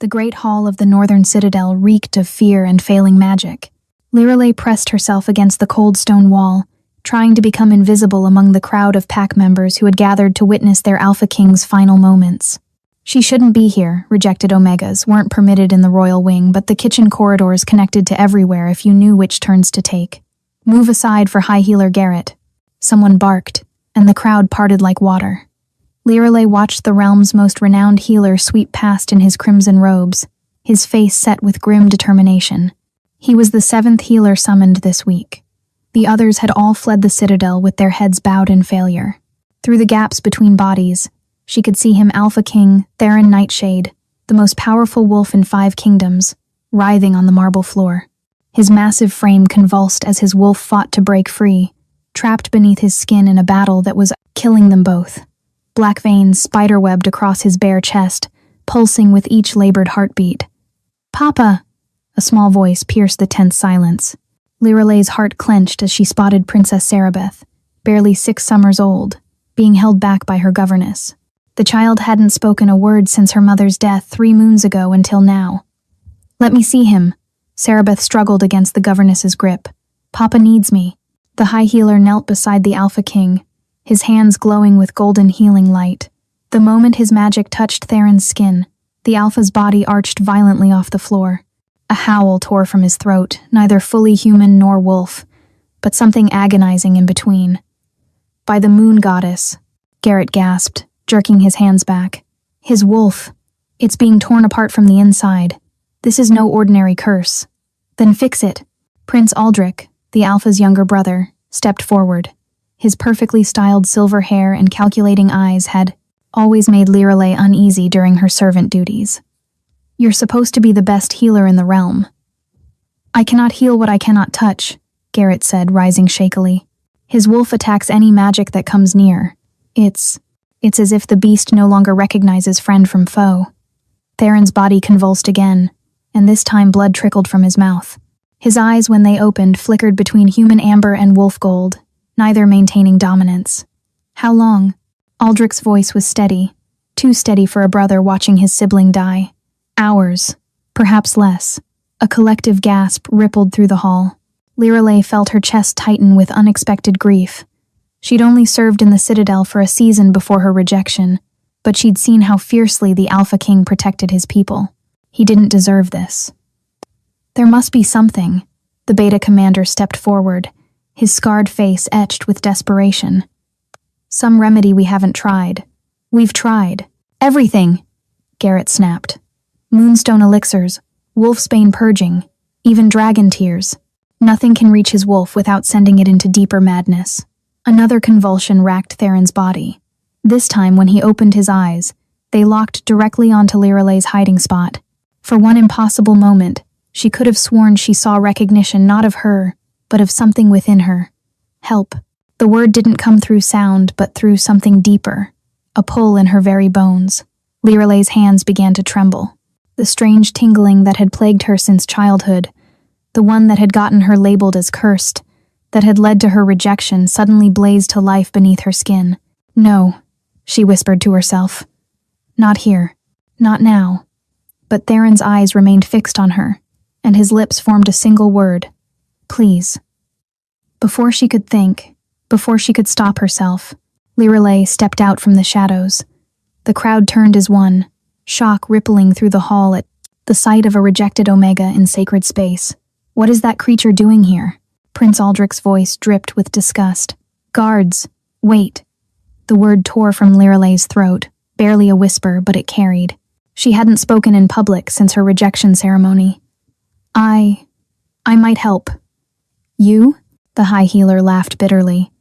The great hall of the northern citadel reeked of fear and failing magic. Lirelei pressed herself against the cold stone wall, trying to become invisible among the crowd of pack members who had gathered to witness their Alpha King's final moments. She shouldn't be here. Rejected Omegas weren't permitted in the royal wing, but the kitchen corridors connected to everywhere if you knew which turns to take. Move aside for High Healer Garrett. Someone barked, and the crowd parted like water. Lirelei watched the realm's most renowned healer sweep past in his crimson robes, his face set with grim determination. He was the 7th healer summoned this week. The others had all fled the citadel with their heads bowed in failure. Through the gaps between bodies, she could see him, Alpha King Theron Nightshade, the most powerful wolf in 5 kingdoms, writhing on the marble floor. His massive frame convulsed as his wolf fought to break free, trapped beneath his skin in a battle that was killing them both. Black veins spiderwebbed across his bare chest, pulsing with each labored heartbeat. "Papa!" A small voice pierced the tense silence. Lirelei's heart clenched as she spotted Princess Sarabeth, barely 6 summers old, being held back by her governess. The child hadn't spoken a word since her mother's death 3 moons ago until now. "Let me see him." Sarabeth struggled against the governess's grip. "Papa needs me." The High Healer knelt beside the Alpha King, his hands glowing with golden healing light. The moment his magic touched Theron's skin, the Alpha's body arched violently off the floor. A howl tore from his throat, neither fully human nor wolf, but something agonizing in between. "By the moon goddess," Garrett gasped, jerking his hands back. "His wolf. It's being torn apart from the inside. This is no ordinary curse." "Then fix it." Prince Aldrich, the Alpha's younger brother, stepped forward. His perfectly styled silver hair and calculating eyes had always made Lirelei uneasy during her servant duties. "You're supposed to be the best healer in the realm." "I cannot heal what I cannot touch," Garrett said, rising shakily. "His wolf attacks any magic that comes near. It's as if the beast no longer recognizes friend from foe." Theron's body convulsed again, and this time blood trickled from his mouth. His eyes, when they opened, flickered between human amber and wolf gold, neither maintaining dominance. "How long?" Aldrich's voice was steady, too steady for a brother watching his sibling die. "Hours, perhaps less." A collective gasp rippled through the hall. Lirelei felt her chest tighten with unexpected grief. She'd only served in the citadel for a season before her rejection, but she'd seen how fiercely the Alpha King protected his people. He didn't deserve this. "There must be something." The Beta commander stepped forward, his scarred face etched with desperation. "Some remedy we haven't tried." "We've tried. Everything," Garrett snapped. "Moonstone elixirs, wolfsbane purging, even dragon tears. Nothing can reach his wolf without sending it into deeper madness." Another convulsion racked Theron's body. This time, when he opened his eyes, they locked directly onto Lirelei's hiding spot. For one impossible moment, she could have sworn she saw recognition not of her, but of something within her. Help. The word didn't come through sound, but through something deeper, a pull in her very bones. Lirelei's hands began to tremble. The strange tingling that had plagued her since childhood, the one that had gotten her labeled as cursed, that had led to her rejection, suddenly blazed to life beneath her skin. "No," she whispered to herself. "Not here. Not now." But Theron's eyes remained fixed on her, and his lips formed a single word. "Please." Before she could think, before she could stop herself, Lirelei stepped out from the shadows. The crowd turned as one, shock rippling through the hall at the sight of a rejected Omega in sacred space. "What is that creature doing here?" Prince Aldrich's voice dripped with disgust. "Guards, wait." The word tore from Lirelei's throat, barely a whisper, but it carried. She hadn't spoken in public since her rejection ceremony. I might help." "You?" The High Healer laughed bitterly.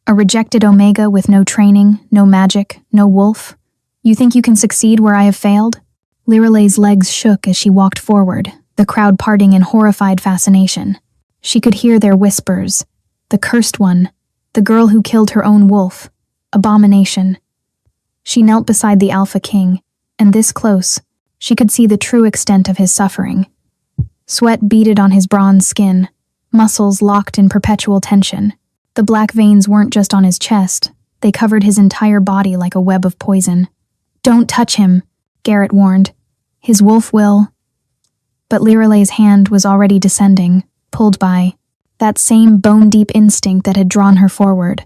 "A rejected Omega with no training, no magic, no wolf? You think you can succeed where I have failed?" Lirelei's legs shook as she walked forward, the crowd parting in horrified fascination. She could hear their whispers. The cursed one, the girl who killed her own wolf, abomination. She knelt beside the Alpha King, and this close, she could see the true extent of his suffering. Sweat beaded on his bronze skin, muscles locked in perpetual tension. The black veins weren't just on his chest, they covered his entire body like a web of poison. "Don't touch him," Garrett warned. His wolf will... But Liralay's hand was already descending, pulled by that same bone-deep instinct that had drawn her forward.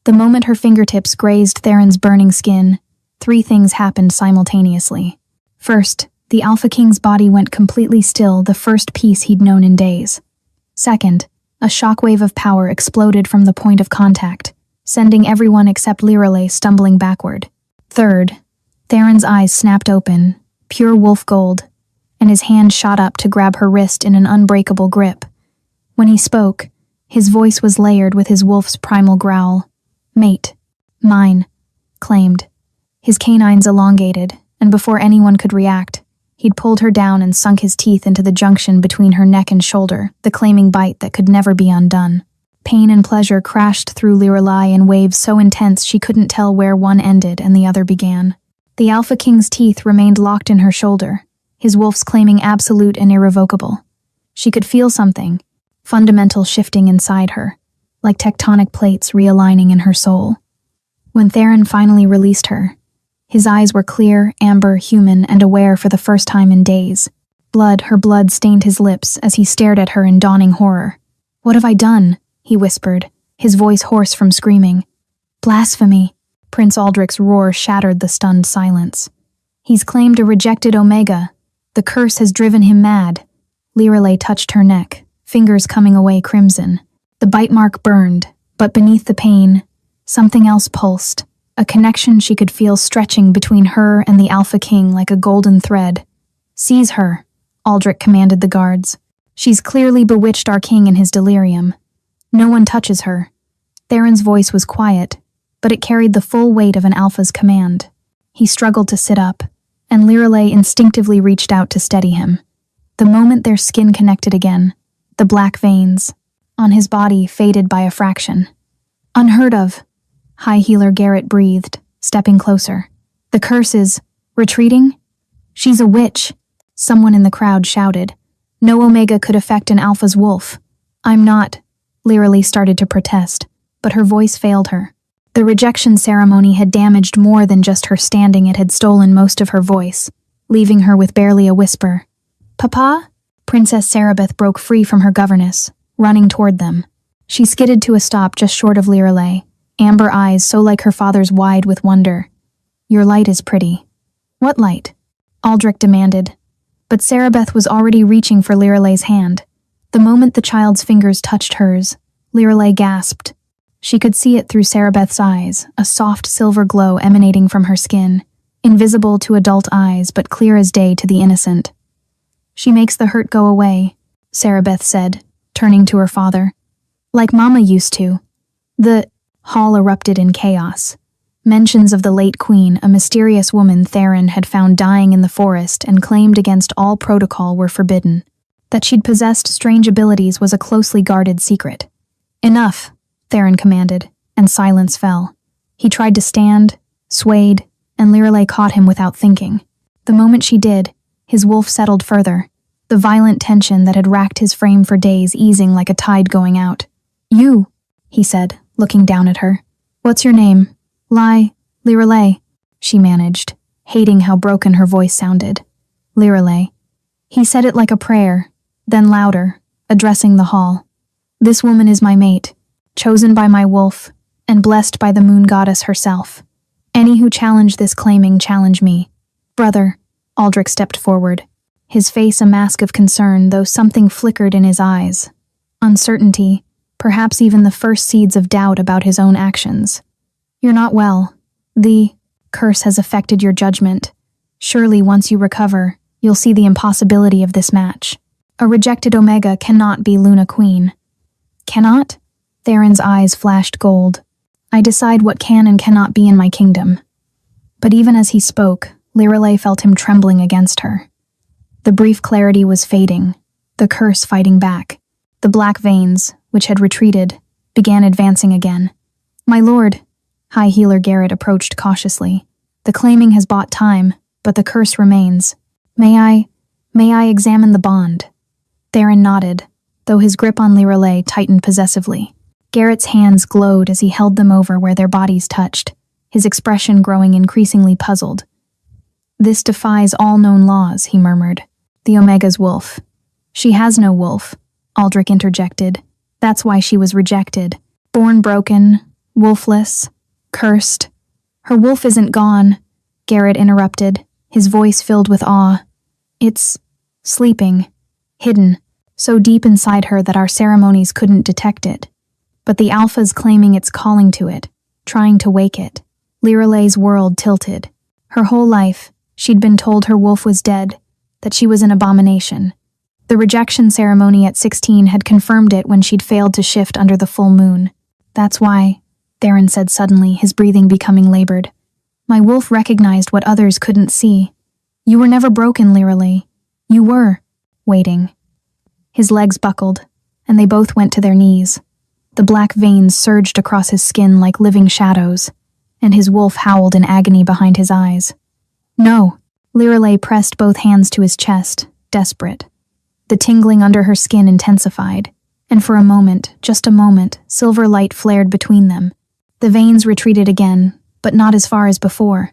The moment her fingertips grazed Theron's burning skin, three things happened simultaneously. First, the Alpha King's body went completely still, the first peace he'd known in days. Second, a shockwave of power exploded from the point of contact, sending everyone except Liralay stumbling backward. Third, Theron's eyes snapped open, pure wolf gold, and his hand shot up to grab her wrist in an unbreakable grip. When he spoke, his voice was layered with his wolf's primal growl. "Mate. Mine," claimed. His canines elongated, and before anyone could react, he'd pulled her down and sunk his teeth into the junction between her neck and shoulder, the claiming bite that could never be undone. Pain and pleasure crashed through Liralay in waves so intense she couldn't tell where one ended and the other began. The Alpha King's teeth remained locked in her shoulder, his wolf's claiming absolute and irrevocable. She could feel something, fundamental shifting inside her, like tectonic plates realigning in her soul. When Theron finally released her, his eyes were clear, amber, human, and aware for the first time in days. Her blood stained his lips as he stared at her in dawning horror. "What have I done?" he whispered, his voice hoarse from screaming. "Blasphemy!" Prince Aldrich's roar shattered the stunned silence. "He's claimed a rejected Omega. The curse has driven him mad." Liralay touched her neck, fingers coming away crimson. The bite mark burned, but beneath the pain, something else pulsed, a connection she could feel stretching between her and the Alpha King like a golden thread. "Seize her," Aldrich commanded the guards. "She's clearly bewitched our king in his delirium. No one touches her." Theron's voice was quiet, but it carried the full weight of an Alpha's command. He struggled to sit up, and Liralay instinctively reached out to steady him. The moment their skin connected again, the black veins on his body faded by a fraction. "Unheard of," High Healer Garrett breathed, stepping closer. "The curse is retreating?" "She's a witch," someone in the crowd shouted. "No Omega could affect an Alpha's wolf." "I'm not," Liralay started to protest, but her voice failed her. The rejection ceremony had damaged more than just her standing. It had stolen most of her voice, leaving her with barely a whisper. "Papa?" Princess Sarabeth broke free from her governess, running toward them. She skidded to a stop just short of Liralay, amber eyes so like her father's wide with wonder. "Your light is pretty." "What light?" Aldrich demanded. But Sarabeth was already reaching for Liralay's hand. The moment the child's fingers touched hers, Liralay gasped. She could see it through Sarabeth's eyes, a soft silver glow emanating from her skin, invisible to adult eyes but clear as day to the innocent. "She makes the hurt go away," Sarabeth said, turning to her father. "Like Mama used to." The hall erupted in chaos. Mentions of the late queen, a mysterious woman Theron had found dying in the forest and claimed against all protocol, were forbidden. That she'd possessed strange abilities was a closely guarded secret. "Enough," Theron commanded, and silence fell. He tried to stand, swayed, and Liralay caught him without thinking. The moment she did, his wolf settled further, the violent tension that had racked his frame for days easing like a tide going out. "You," he said, looking down at her. "What's your name?" Liralay, she managed, hating how broken her voice sounded. "Liralay." He said it like a prayer, then louder, addressing the hall. "This woman is my mate, chosen by my wolf, and blessed by the moon goddess herself. Any who challenge this claiming challenge me." "Brother," Aldrich stepped forward, his face a mask of concern, though something flickered in his eyes. Uncertainty, perhaps even the first seeds of doubt about his own actions. "You're not well. The curse has affected your judgment. Surely once you recover, you'll see the impossibility of this match. A rejected Omega cannot be Luna Queen." "Cannot?" Theron's eyes flashed gold. "I decide what can and cannot be in my kingdom." But even as he spoke, Liralay felt him trembling against her. The brief clarity was fading, the curse fighting back. The black veins, which had retreated, began advancing again. "My lord," High Healer Garrett approached cautiously. "The claiming has bought time, but the curse remains. May I examine the bond?" Theron nodded, though his grip on Liralay tightened possessively. Garrett's hands glowed as he held them over where their bodies touched, his expression growing increasingly puzzled. "This defies all known laws," he murmured. "The Omega's wolf." "She has no wolf," Aldrich interjected. "That's why she was rejected. Born broken, wolfless, cursed." "Her wolf isn't gone," Garrett interrupted, his voice filled with awe. "It's sleeping, hidden, so deep inside her that our ceremonies couldn't detect it. But the Alpha's claiming it's calling to it, trying to wake it." Liralay's world tilted. Her whole life, she'd been told her wolf was dead, that she was an abomination. The rejection ceremony at 16 had confirmed it when she'd failed to shift under the full moon. "That's why," Theron said suddenly, his breathing becoming labored. "My wolf recognized what others couldn't see. You were never broken, Liralay. You were waiting." His legs buckled, and they both went to their knees. The black veins surged across his skin like living shadows, and his wolf howled in agony behind his eyes. "No." Liralay pressed both hands to his chest, desperate. The tingling under her skin intensified, and for a moment, just a moment, silver light flared between them. The veins retreated again, but not as far as before.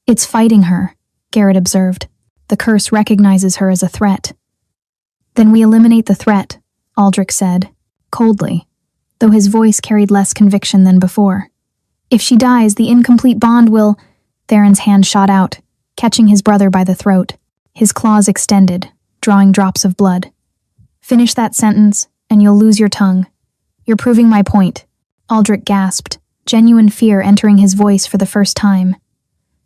"It's fighting her," Garrett observed. "The curse recognizes her as a threat." "Then we eliminate the threat," Aldrich said, coldly, though his voice carried less conviction than before. "If she dies, the incomplete bond will—" Theron's hand shot out, catching his brother by the throat. His claws extended, drawing drops of blood. "Finish that sentence, and you'll lose your tongue. You're proving my point," Aldrich gasped, genuine fear entering his voice for the first time.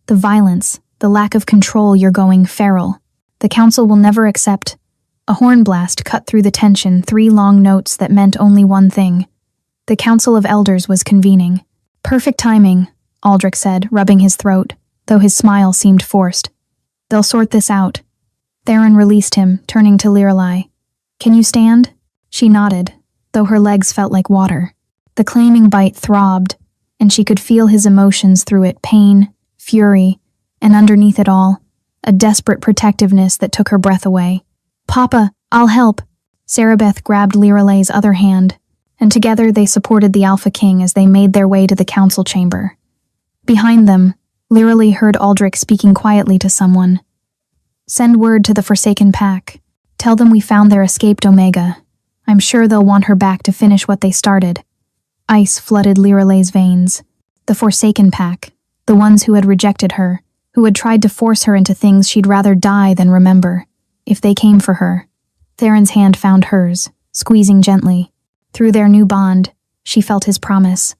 "The violence, the lack of control, you're going feral. The council will never accept—" A horn blast cut through the tension, 3 long notes that meant only one thing. The Council of Elders was convening. "Perfect timing," Aldrich said, rubbing his throat, though his smile seemed forced. "They'll sort this out." Theron released him, turning to Liralay. "Can you stand?" She nodded, though her legs felt like water. The claiming bite throbbed, and she could feel his emotions through it, pain, fury, and underneath it all, a desperate protectiveness that took her breath away. "Papa, I'll help." Sarabeth grabbed Liralay's other hand, and together they supported the Alpha King as they made their way to the council chamber. Behind them, Liralay heard Aldrich speaking quietly to someone. "Send word to the Forsaken Pack. Tell them we found their escaped Omega. I'm sure they'll want her back to finish what they started." Ice flooded Liralay's veins. The Forsaken Pack, the ones who had rejected her, who had tried to force her into things she'd rather die than remember. If they came for her. Theron's hand found hers, squeezing gently. Through their new bond, she felt his promise.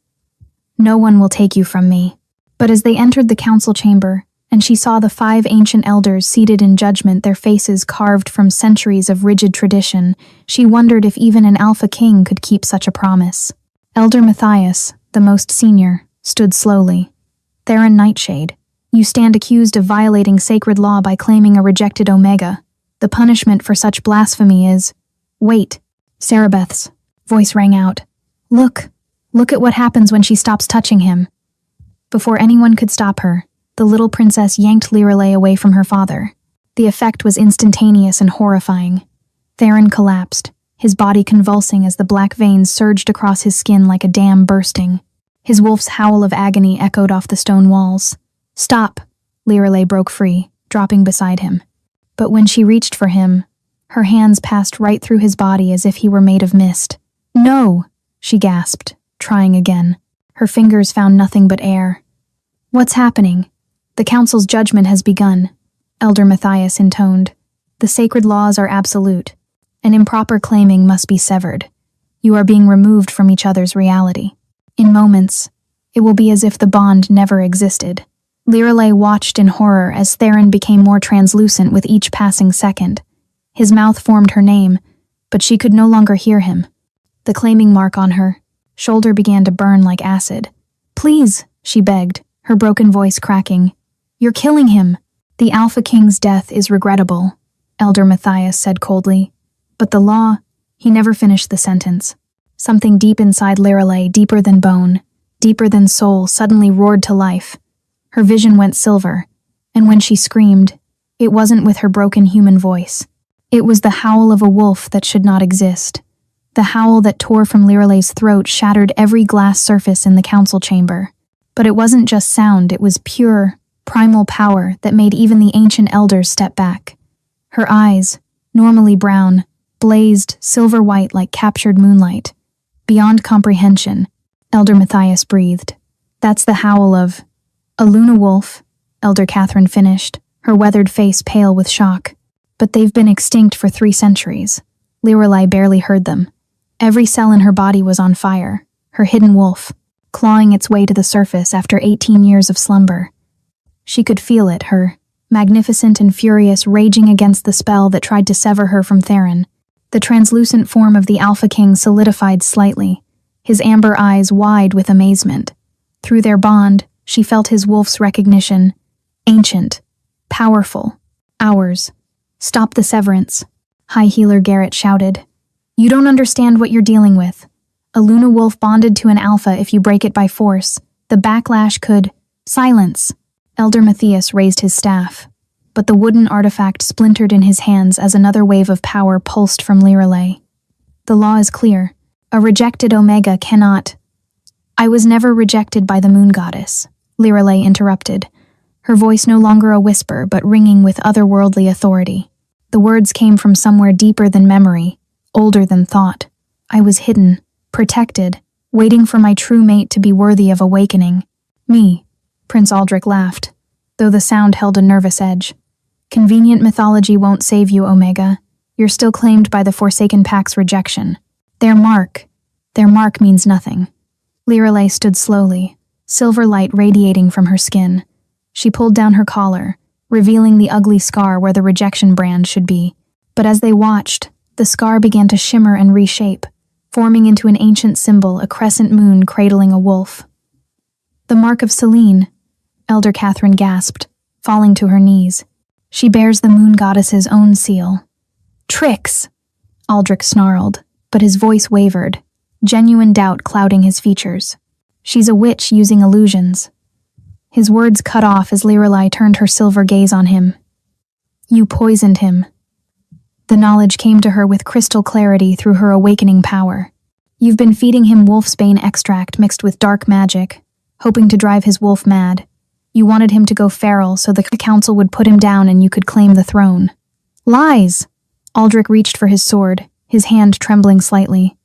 "No one will take you from me." But as they entered the council chamber, and she saw the 5 ancient elders seated in judgment, their faces carved from centuries of rigid tradition, she wondered if even an Alpha King could keep such a promise. Elder Matthias, the most senior, stood slowly. "Theron Nightshade, you stand accused of violating sacred law by claiming a rejected Omega. The punishment for such blasphemy is—" "Wait," Sarabeth's voice rang out. Look at what happens when she stops touching him." Before anyone could stop her, the little princess yanked Liralay away from her father. The effect was instantaneous and horrifying. Theron collapsed, his body convulsing as the black veins surged across his skin like a dam bursting. His wolf's howl of agony echoed off the stone walls. "Stop!" Liralay broke free, dropping beside him. But when she reached for him, her hands passed right through his body as if he were made of mist. "No!" she gasped, trying again. Her fingers found nothing but air. "What's happening?" "The council's judgment has begun," Elder Matthias intoned. "The sacred laws are absolute. An improper claiming must be severed. You are being removed from each other's reality. In moments, it will be as if the bond never existed." Liralay watched in horror as Theron became more translucent with each passing second. His mouth formed her name, but she could no longer hear him. The claiming mark on her shoulder began to burn like acid. "Please," she begged, her broken voice cracking. "You're killing him." "The Alpha King's death is regrettable," Elder Matthias said coldly. "But the law—" He never finished the sentence. Something deep inside Liralay, deeper than bone, deeper than soul, suddenly roared to life. Her vision went silver, and when she screamed, it wasn't with her broken human voice. It was the howl of a wolf that should not exist. The howl that tore from Liralay's throat shattered every glass surface in the council chamber. But it wasn't just sound, it was pure, primal power that made even the ancient elders step back. Her eyes, normally brown, blazed silver-white like captured moonlight. Beyond comprehension, Elder Matthias breathed. That's the howl of a Luna wolf, Elder Catherine finished, her weathered face pale with shock. But they've been extinct for 3 centuries. Lorelei barely heard them. Every cell in her body was on fire, her hidden wolf, clawing its way to the surface after 18 years of slumber. She could feel it, her magnificent and furious, raging against the spell that tried to sever her from Theron. The translucent form of the Alpha King solidified slightly, his amber eyes wide with amazement. Through their bond, she felt his wolf's recognition. Ancient, powerful, ours. Stop the severance, High Healer Garrett shouted. You don't understand what you're dealing with. A Luna wolf bonded to an alpha if you break it by force. The backlash could— Silence! Elder Matthias raised his staff, but the wooden artifact splintered in his hands as another wave of power pulsed from Lorelei. The law is clear. A rejected Omega cannot— I was never rejected by the moon goddess, Lorelei interrupted, her voice no longer a whisper but ringing with otherworldly authority. The words came from somewhere deeper than memory, older than thought. I was hidden, protected, waiting for my true mate to be worthy of awakening. Me, Prince Aldrich laughed, though the sound held a nervous edge. Convenient mythology won't save you, Omega. You're still claimed by the Forsaken Pack's rejection. Their mark means nothing. Lorelei stood slowly, silver light radiating from her skin. She pulled down her collar, revealing the ugly scar where the rejection brand should be. But as they watched, the scar began to shimmer and reshape, forming into an ancient symbol, a crescent moon cradling a wolf. The mark of Selene, Elder Catherine gasped, falling to her knees. She bears the moon goddess's own seal. Tricks! Aldrich snarled, but his voice wavered, genuine doubt clouding his features. She's a witch using illusions. His words cut off as Lorelei turned her silver gaze on him. You poisoned him. The knowledge came to her with crystal clarity through her awakening power. You've been feeding him wolfsbane extract mixed with dark magic, hoping to drive his wolf mad. You wanted him to go feral so the council would put him down and you could claim the throne. Lies! Aldrich reached for his sword, his hand trembling slightly.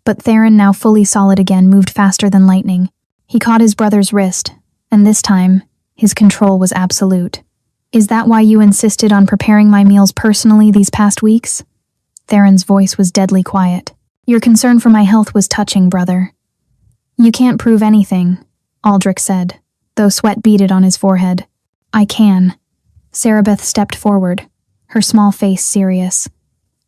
But Theron, now fully solid again, moved faster than lightning. He caught his brother's wrist, and this time, his control was absolute. Is that why you insisted on preparing my meals personally these past weeks? Theron's voice was deadly quiet. Your concern for my health was touching, brother. You can't prove anything, Aldrich said, though sweat beaded on his forehead. I can. Sarabeth stepped forward, her small face serious.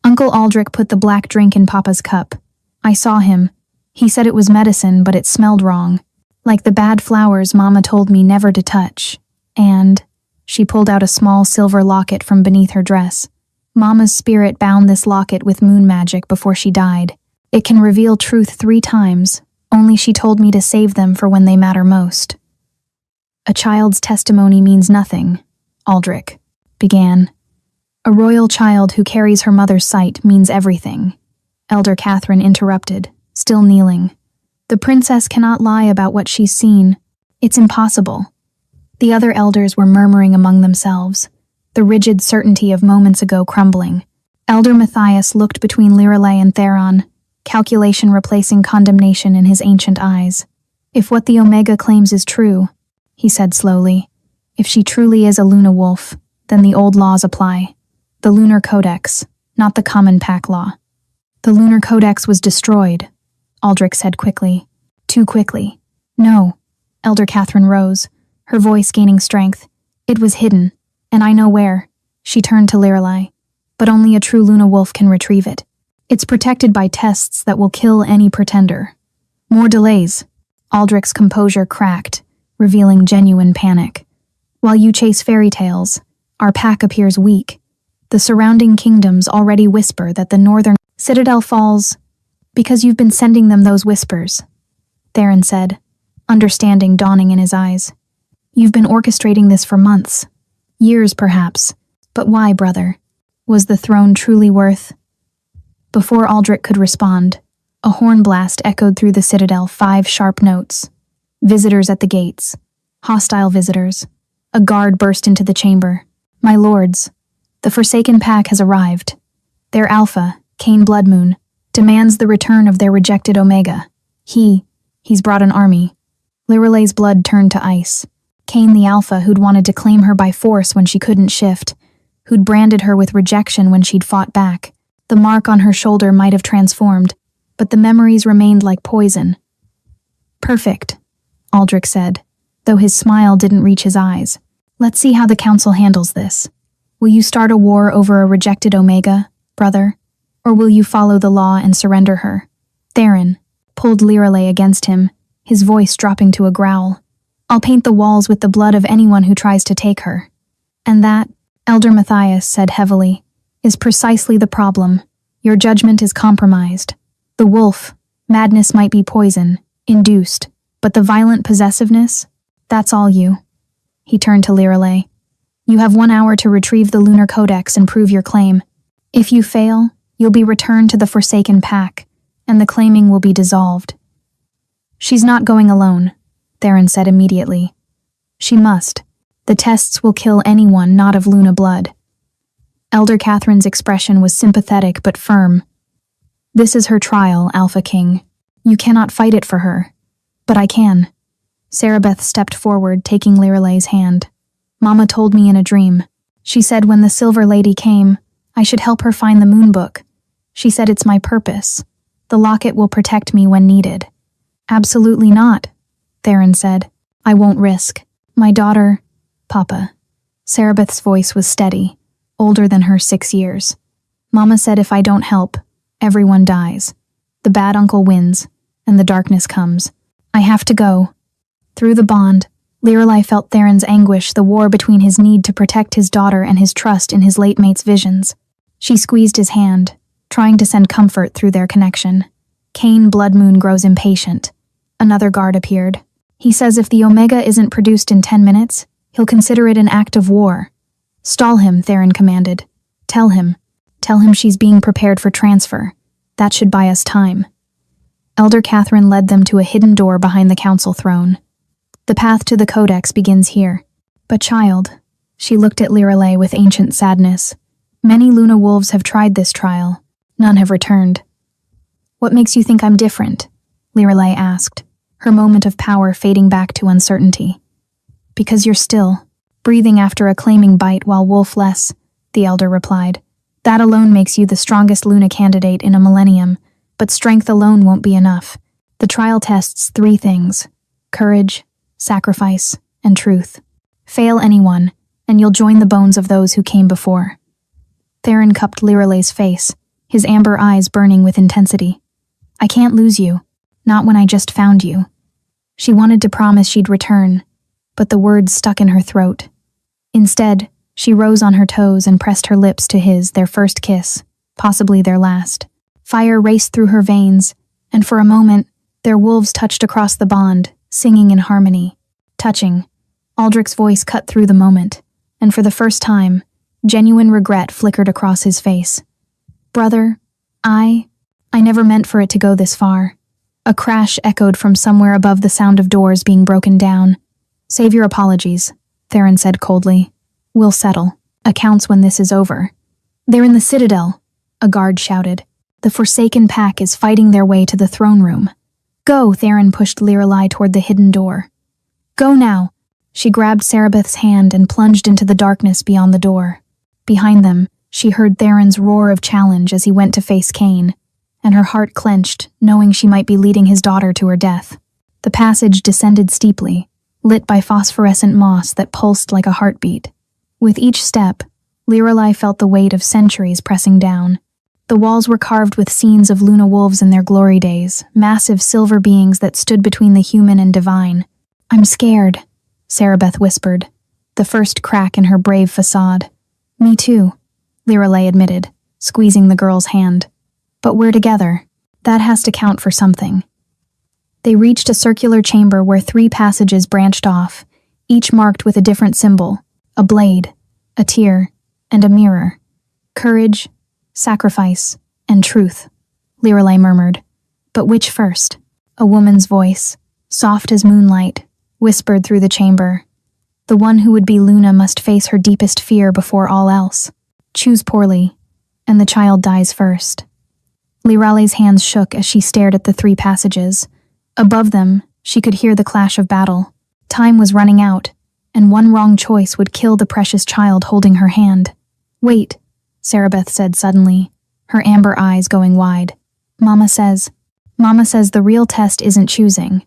Uncle Aldrich put the black drink in Papa's cup. I saw him. He said it was medicine, but it smelled wrong. Like the bad flowers Mama told me never to touch. And she pulled out a small silver locket from beneath her dress. Mama's spirit bound this locket with moon magic before she died. It can reveal truth 3 times, only she told me to save them for when they matter most. A child's testimony means nothing, Aldrich began. A royal child who carries her mother's sight means everything. Elder Catherine interrupted, still kneeling. The princess cannot lie about what she's seen. It's impossible. The other elders were murmuring among themselves, the rigid certainty of moments ago crumbling. Elder Matthias looked between Lorelei and Theron, calculation replacing condemnation in his ancient eyes. If what the Omega claims is true, he said slowly, if she truly is a Luna wolf, then the old laws apply. The Lunar Codex, not the common pack law. The Lunar Codex was destroyed, Aldrich said quickly. Too quickly. No. Elder Catherine rose, her voice gaining strength. It was hidden, and I know where. She turned to Lorelei. But only a true Luna wolf can retrieve it. It's protected by tests that will kill any pretender. More delays. Aldrich's composure cracked, revealing genuine panic. While you chase fairy tales, our pack appears weak. The surrounding kingdoms already whisper that the northern citadel falls because you've been sending them those whispers, Theron said, understanding dawning in his eyes. You've been orchestrating this for months. Years, perhaps. But why, brother? Was the throne truly worth? Before Aldrich could respond, a horn blast echoed through the citadel, 5 sharp notes. Visitors at the gates. Hostile visitors. A guard burst into the chamber. "My lords, the Forsaken Pack has arrived. Their alpha, Cain Bloodmoon, demands the return of their rejected Omega. He's brought an army." Liralay's blood turned to ice. Cain the Alpha, who'd wanted to claim her by force when she couldn't shift, who'd branded her with rejection when she'd fought back. The mark on her shoulder might have transformed, but the memories remained like poison. "Perfect," Aldrich said, though his smile didn't reach his eyes. "Let's see how the council handles this. Will you start a war over a rejected Omega, brother? Or will you follow the law and surrender her?" Theron pulled Liralay against him, his voice dropping to a growl. "I'll paint the walls with the blood of anyone who tries to take her." "And that," Elder Matthias said heavily, "is precisely the problem. Your judgment is compromised. The wolf, madness might be poison, induced, but the violent possessiveness, that's all you." He turned to Liralay. "You have 1 hour to retrieve the Lunar Codex and prove your claim. If you fail, you'll be returned to the Forsaken Pack, and the claiming will be dissolved." "She's not going alone," Theron said immediately. "She must. The tests will kill anyone not of Luna blood." Elder Catherine's expression was sympathetic but firm. "This is her trial, Alpha King. You cannot fight it for her. But I can." Sarabeth stepped forward, taking Liralay's hand. "Mama told me in a dream. She said when the Silver Lady came, I should help her find the Moon Book. She said it's my purpose. The locket will protect me when needed." "Absolutely not," Theron said. "I won't risk. My daughter..." "Papa." Sarabeth's voice was steady, older than her 6 years. "Mama said if I don't help, everyone dies. The bad uncle wins, and the darkness comes. I have to go." Through the bond, Liralay felt Theron's anguish, the war between his need to protect his daughter and his trust in his late mate's visions. She squeezed his hand, trying to send comfort through their connection. Cain Bloodmoon grows impatient. Another guard appeared. "He says if the Omega isn't produced in 10 minutes, he'll consider it an act of war." "Stall him," Theron commanded. Tell him she's being prepared for transfer. That should buy us time." Elder Catherine led them to a hidden door behind the council throne. "The path to the Codex begins here. But child," she looked at Liralay with ancient sadness, "many Luna wolves have tried this trial. None have returned." "What makes you think I'm different?" Liralay asked, her moment of power fading back to uncertainty. "Because you're still, breathing after a claiming bite while wolf-less," the elder replied. "That alone makes you the strongest Luna candidate in a millennium, but strength alone won't be enough. The trial tests 3 things: courage, sacrifice, and truth. Fail anyone, and you'll join the bones of those who came before." Theron cupped Liralay's face, his amber eyes burning with intensity. "I can't lose you, not when I just found you." She wanted to promise she'd return, but the words stuck in her throat. Instead, she rose on her toes and pressed her lips to his, their first kiss, possibly their last. Fire raced through her veins, and for a moment, their wolves touched across the bond, singing in harmony. Touching, Aldrich's voice cut through the moment, and for the first time, genuine regret flickered across his face. "Brother, I never meant for it to go this far." A crash echoed from somewhere above the sound of doors being broken down. "Save your apologies," Theron said coldly. "We'll settle accounts when this is over." "They're in the Citadel," a guard shouted. "The Forsaken Pack is fighting their way to the throne room." "Go," Theron pushed Liralay toward the hidden door. "Go now." She grabbed Sarabeth's hand and plunged into the darkness beyond the door. Behind them, she heard Theron's roar of challenge as he went to face Cain, and her heart clenched, knowing she might be leading his daughter to her death. The passage descended steeply, lit by phosphorescent moss that pulsed like a heartbeat. With each step, Liralay felt the weight of centuries pressing down. The walls were carved with scenes of Luna wolves in their glory days, massive silver beings that stood between the human and divine. "I'm scared," Sarabeth whispered, the first crack in her brave facade. "Me too," Liralay admitted, squeezing the girl's hand. "But we're together. That has to count for something." They reached a circular chamber where 3 passages branched off, each marked with a different symbol: a blade, a tear, and a mirror. "Courage, sacrifice, and truth," Liralay murmured. "But which first?" A woman's voice, soft as moonlight, whispered through the chamber. The one who would be Luna must face her deepest fear before all else. Choose poorly, and the child dies first. Lirale's hands shook as she stared at the 3 passages. Above them, she could hear the clash of battle. Time was running out, and one wrong choice would kill the precious child holding her hand. "Wait," Sarabeth said suddenly, her amber eyes going wide. Mama says the real test isn't choosing."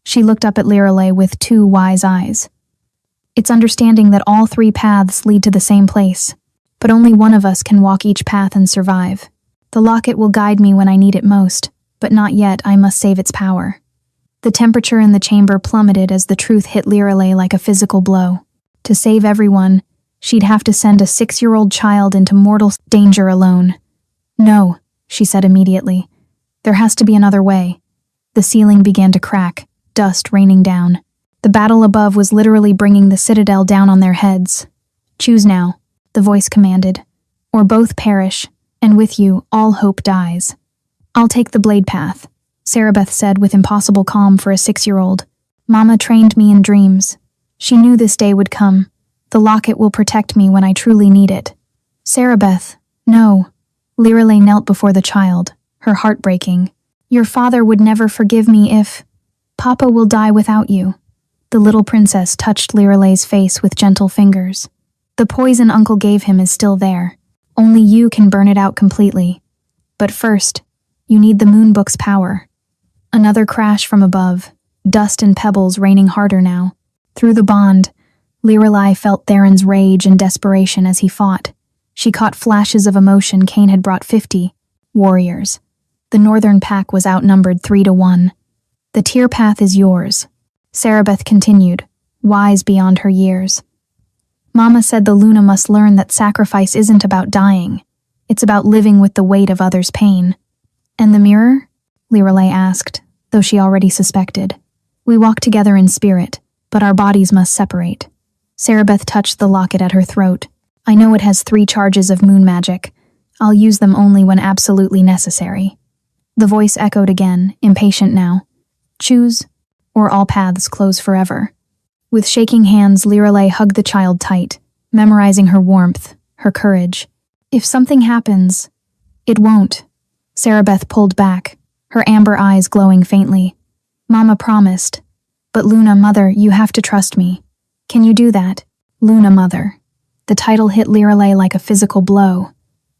She looked up at Lirale with 2 wise eyes. "It's understanding that all 3 paths lead to the same place, but only one of us can walk each path and survive. The locket will guide me when I need it most, but not yet. I must save its power." The temperature in the chamber plummeted as the truth hit Lirale like a physical blow. To save everyone, she'd have to send a 6-year-old child into mortal danger alone. "No," she said immediately. "There has to be another way." The ceiling began to crack, dust raining down. The battle above was literally bringing the citadel down on their heads. "Choose now," the voice commanded, "or both perish, and with you, all hope dies." "I'll take the blade path," Sarabeth said with impossible calm for a 6-year-old. "Mama trained me in dreams. She knew this day would come. The locket will protect me when I truly need it." "Sarabeth, no." Lirale knelt before the child, her heart breaking. "Your father would never forgive me if... Papa will die without you." The little princess touched Lirale's face with gentle fingers. "The poison Uncle gave him is still there. Only you can burn it out completely. But first, you need the moonbook's power." Another crash from above, dust and pebbles raining harder now. Through the bond, Lirale felt Theron's rage and desperation as he fought. She caught flashes of emotion. Cain had brought 50 warriors. The northern pack was outnumbered 3-1. "The tear path is yours," Sarabeth continued, wise beyond her years. "Mama said the Luna must learn that sacrifice isn't about dying. It's about living with the weight of others' pain." "And the mirror?" Lirale asked, though she already suspected. "We walk together in spirit, but our bodies must separate." Sarabeth touched the locket at her throat. "I know it has 3 charges of moon magic. I'll use them only when absolutely necessary." The voice echoed again, impatient now. "Choose, or all paths close forever." With shaking hands, Lirale hugged the child tight, memorizing her warmth, her courage. "If something happens..." "It won't." Sarabeth pulled back, her amber eyes glowing faintly. "Mama promised. But Luna, Mother, you have to trust me. Can you do that?" "Luna, Mother." The title hit Lirale like a physical blow.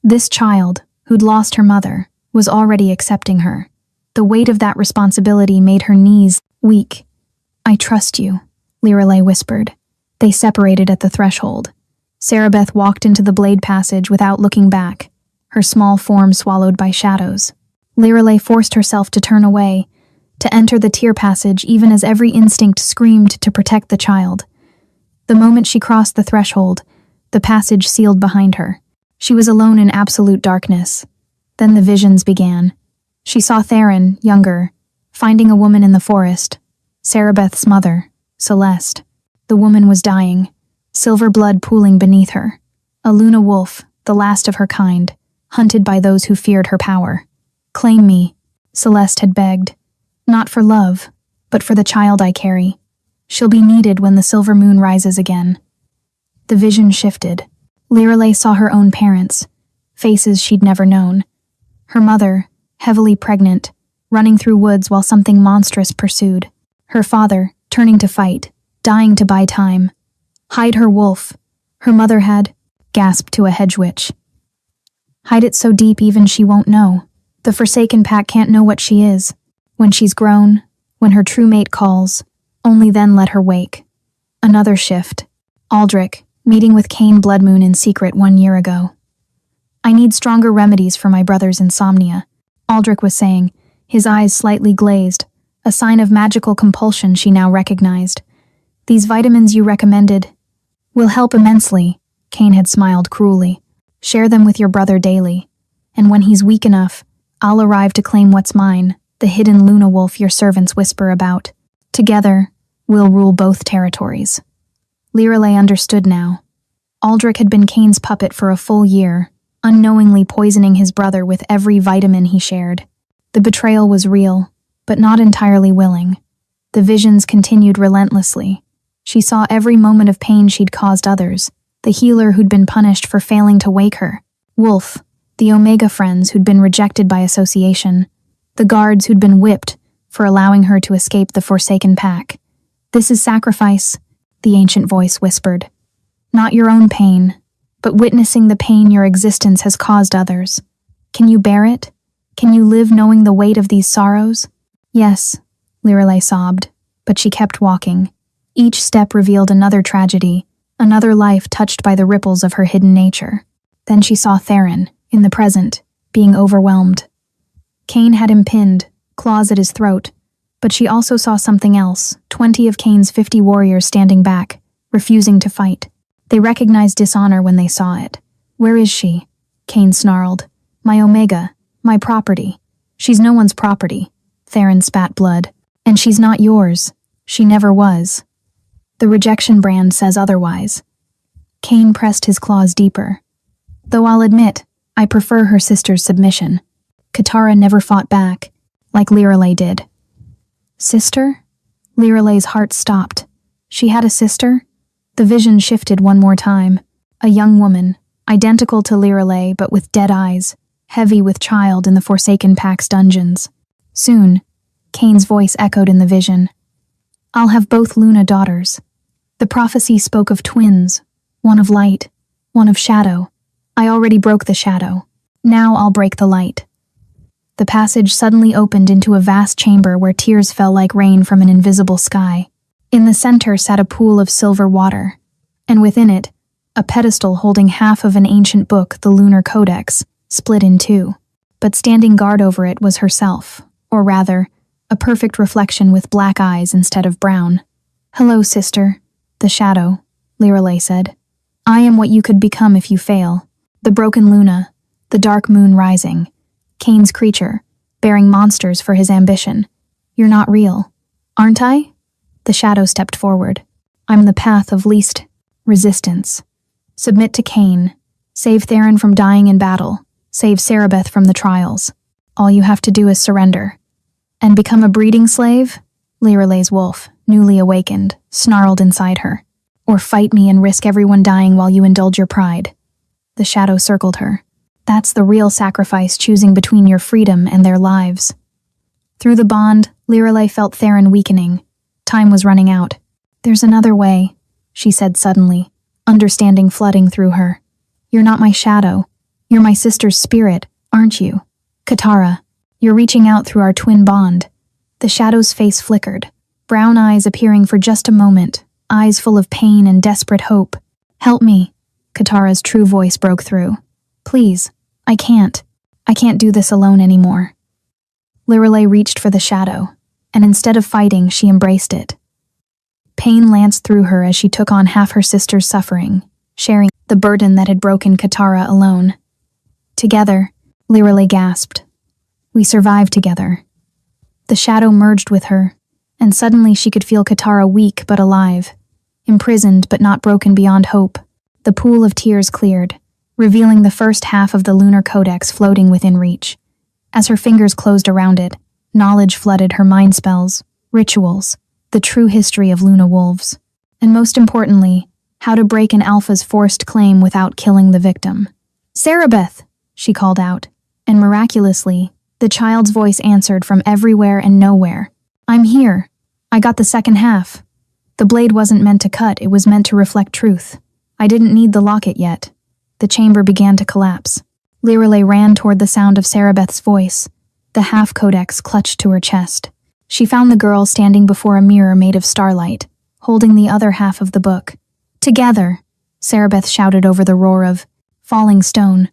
This child, who'd lost her mother, was already accepting her. The weight of that responsibility made her knees weak. "I trust you," Lirale whispered. They separated at the threshold. Sarabeth walked into the blade passage without looking back, her small form swallowed by shadows. Lirale forced herself to turn away, to enter the tear passage even as every instinct screamed to protect the child. The moment she crossed the threshold, the passage sealed behind her. She was alone in absolute darkness. Then the visions began. She saw Theron, younger, finding a woman in the forest, Sarabeth's mother, Celeste. The woman was dying, silver blood pooling beneath her. A Luna wolf, the last of her kind, hunted by those who feared her power. "Claim me," Celeste had begged. "Not for love, but for the child I carry. She'll be needed when the silver moon rises again." The vision shifted. Lirale saw her own parents, faces she'd never known. Her mother, heavily pregnant, running through woods while something monstrous pursued. Her father, turning to fight, dying to buy time. "Hide her, wolf," her mother had gasped to a hedge witch. "Hide it so deep even she won't know. The Forsaken Pack can't know what she is. When she's grown, when her true mate calls, only then let her wake." Another shift. Aldrich, meeting with Cain Bloodmoon in secret 1 year ago. "I need stronger remedies for my brother's insomnia," Aldrich was saying, his eyes slightly glazed, a sign of magical compulsion she now recognized. "These vitamins you recommended will help immensely," Cain had smiled cruelly. "Share them with your brother daily, and when he's weak enough, I'll arrive to claim what's mine, the hidden Luna wolf your servants whisper about. Together, we'll rule both territories." Lirale understood now. Aldrich had been Cain's puppet for a full year, unknowingly poisoning his brother with every vitamin he shared. The betrayal was real, but not entirely willing. The visions continued relentlessly. She saw every moment of pain she'd caused others, the healer who'd been punished for failing to wake her, Wolf, the Omega friends who'd been rejected by association, the guards who'd been whipped for allowing her to escape the Forsaken Pack. "This is sacrifice," the ancient voice whispered. "Not your own pain, but witnessing the pain your existence has caused others. Can you bear it? Can you live knowing the weight of these sorrows?" "Yes," Lorelei sobbed, but she kept walking. Each step revealed another tragedy, another life touched by the ripples of her hidden nature. Then she saw Theron, in the present, being overwhelmed. Cain had him pinned, claws at his throat, but she also saw something else, 20 of Cain's 50 warriors standing back, refusing to fight. They recognized dishonor when they saw it. "Where is she?" Cain snarled. "My Omega, my property." "She's no one's property," Theron spat blood. "And she's not yours. She never was. The rejection brand says otherwise." Cain pressed his claws deeper. "Though I'll admit, I prefer her sister's submission." Katara never fought back, like Lorelei did. "Sister?" Lorelei's heart stopped. She had a sister? The vision shifted one more time. A young woman, identical to Lorelei but with dead eyes, heavy with child in the Forsaken Pack's dungeons. Soon, Cain's voice echoed in the vision. "I'll have both Luna daughters." The prophecy spoke of twins, one of light, one of shadow. I already broke the shadow. Now I'll break the light. The passage suddenly opened into a vast chamber where tears fell like rain from an invisible sky. In the center sat a pool of silver water, and within it, a pedestal holding half of an ancient book, the Lunar Codex, split in two. But standing guard over it was herself, or rather, a perfect reflection with black eyes instead of brown. "Hello, sister." "The shadow," Lorelei said. "I am what you could become if you fail. The broken Luna, the dark moon rising. Cain's creature, bearing monsters for his ambition. You're not real. Aren't I?" The shadow stepped forward. "I'm the path of least resistance. Submit to Cain. Save Theron from dying in battle. Save Sarabeth from the trials. All you have to do is surrender." "And become a breeding slave?" Lorelei's wolf, newly awakened, snarled inside her. "Or fight me and risk everyone dying while you indulge your pride." The shadow circled her. "That's the real sacrifice, choosing between your freedom and their lives." Through the bond, Lorelei felt Theron weakening. Time was running out. "There's another way," she said suddenly, understanding flooding through her. "You're not my shadow. You're my sister's spirit, aren't you? Katara, you're reaching out through our twin bond." The shadow's face flickered, brown eyes appearing for just a moment, eyes full of pain and desperate hope. "Help me," Katara's true voice broke through. "Please, I can't do this alone anymore." Lorelei reached for the shadow, and instead of fighting, she embraced it. Pain lanced through her as she took on half her sister's suffering, sharing the burden that had broken Katara alone. "Together," Lorelei gasped. "We survived together." The shadow merged with her, and suddenly she could feel Katara weak but alive, imprisoned but not broken beyond hope. The pool of tears cleared, revealing the first half of the Lunar Codex floating within reach. As her fingers closed around it, knowledge flooded her mind spells, rituals, the true history of Luna wolves, and most importantly, how to break an alpha's forced claim without killing the victim. "Sarabeth!" she called out, and miraculously, the child's voice answered from everywhere and nowhere. "I'm here. I got the second half. The blade wasn't meant to cut, it was meant to reflect truth. I didn't need the locket yet." The chamber began to collapse. Lorelei ran toward the sound of Sarabeth's voice, the half-codex clutched to her chest. She found the girl standing before a mirror made of starlight, holding the other half of the book. "Together!" Sarabeth shouted over the roar of falling stone.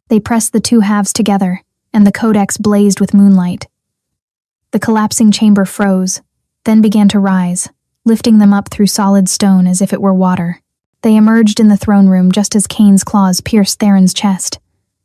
They pressed the two halves together, and the codex blazed with moonlight. The collapsing chamber froze, then began to rise, lifting them up through solid stone as if it were water. They emerged in the throne room just as Cain's claws pierced Theron's chest.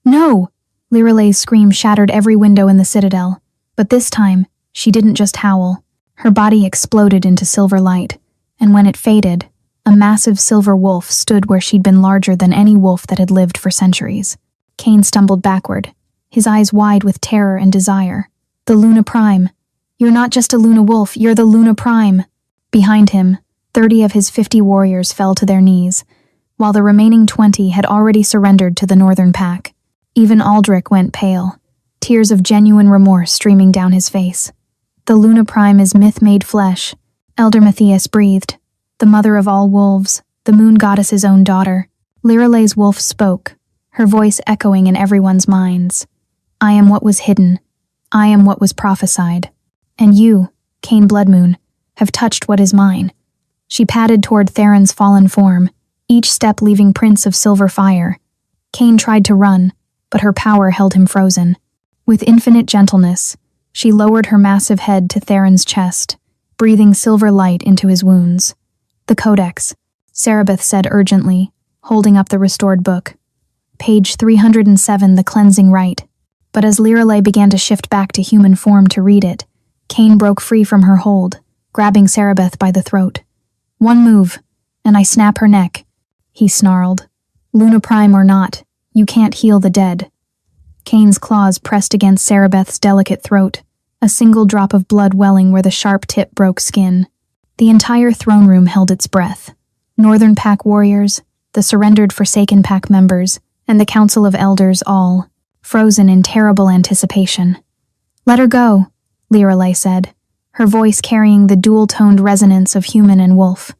"No!" Lorelei's scream shattered every window in the citadel, but this time, she didn't just howl. Her body exploded into silver light, and when it faded, a massive silver wolf stood where she'd been larger than any wolf that had lived for centuries. Cain stumbled backward, his eyes wide with terror and desire. "The Luna Prime. You're not just a Luna wolf, you're the Luna Prime." Behind him, 30 of his 50 warriors fell to their knees, while the remaining 20 had already surrendered to the northern pack. Even Aldrich went pale, tears of genuine remorse streaming down his face. "The Luna Prime is myth-made flesh," Elder Matthias breathed. "The mother of all wolves, the moon goddess's own daughter." Liralay's wolf spoke, her voice echoing in everyone's minds. "I am what was hidden. I am what was prophesied. And you, Cain Bloodmoon, have touched what is mine." She padded toward Theron's fallen form, each step leaving prints of silver fire. Cain tried to run, but her power held him frozen. With infinite gentleness, she lowered her massive head to Theron's chest, breathing silver light into his wounds. "The Codex," Cerebeth said urgently, holding up the restored book. "Page 307, the cleansing rite." But as Liralay began to shift back to human form to read it, Cain broke free from her hold, grabbing Cerebeth by the throat. "One move, and I snap her neck," he snarled. "Luna Prime or not, you can't heal the dead." Cain's claws pressed against Cerebeth's delicate throat, a single drop of blood welling where the sharp tip broke skin. The entire throne room held its breath. Northern Pack warriors, the surrendered Forsaken Pack members, and the Council of Elders all, frozen in terrible anticipation. "Let her go," Liralay said, her voice carrying the dual-toned resonance of human and wolf.